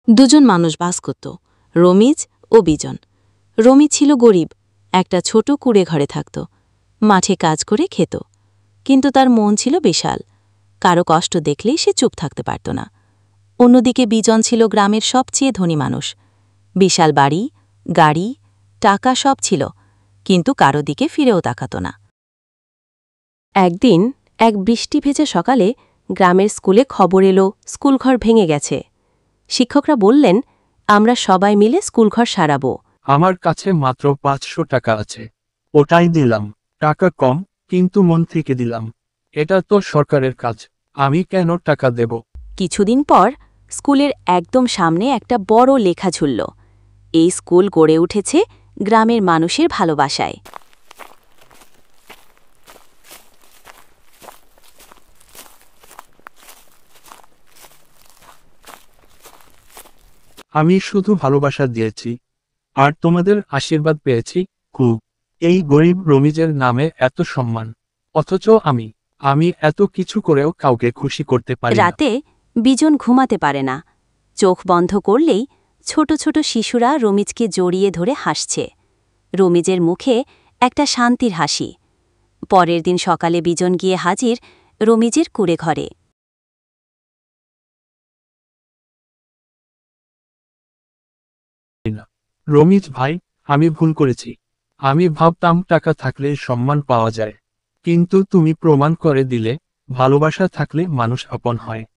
দুজন মানুষ বাস করত, রমিজ ও বিজন। রমিজ ছিল গরিব, একটা ছোট কুঁড়ে ঘরে থাকত, মাঠে কাজ করে খেত। কিন্তু তার মন ছিল বিশাল, কারো কষ্ট দেখলেই সে চুপ থাকতে পারত না। অন্যদিকে বিজন ছিল গ্রামের সবচেয়ে ধনী মানুষ, বিশাল বাড়ি, গাড়ি, টাকা সব ছিল, কিন্তু কারো দিকে ফিরেও তাকাত না। একদিন এক বৃষ্টি ভেজা সকালে গ্রামের স্কুলে খবর এলো স্কুলঘর ভেঙে গেছে। শিক্ষকরা বললেন, আমরা সবাই মিলে স্কুলঘর সারাব। আমার কাছে মাত্র 500 টাকা আছে, ওটাই দিলাম। টাকা কম, কিন্তু মন থেকে দিলাম। এটা তো সরকারের কাজ, আমি কেন টাকা দেব? কিছুদিন পর স্কুলের একদম সামনে একটা বড় লেখা ঝুলল, এই স্কুল গড়ে উঠেছে গ্রামের মানুষের ভালোবাসায়। আমি শুধু ভালোবাসা দিয়েছি, আর তোমাদের আশীর্বাদ পেয়েছি। খুব। এই গরিব রমিজের নামে এত সম্মান, অথচ আমি এত কিছু করেও কাউকে খুশি করতে পারি না। রাতে বিজন ঘুমাতে পারে না, চোখ বন্ধ করলেই ছোট ছোট শিশুরা রমিজকে জড়িয়ে ধরে হাসছে। রমিজের মুখে একটা শান্তির হাসি। পরের দিন সকালে বিজন গিয়ে হাজির রমিজের কুঁড়ে ঘরে। রমিজ ভাই, আমি ভুল করেছি। আমি ভাবতাম টাকা থাকলে সম্মান পাওয়া যায়, কিন্তু তুমি প্রমাণ করে দিলে ভালোবাসা থাকলে মানুষ আপন হয়।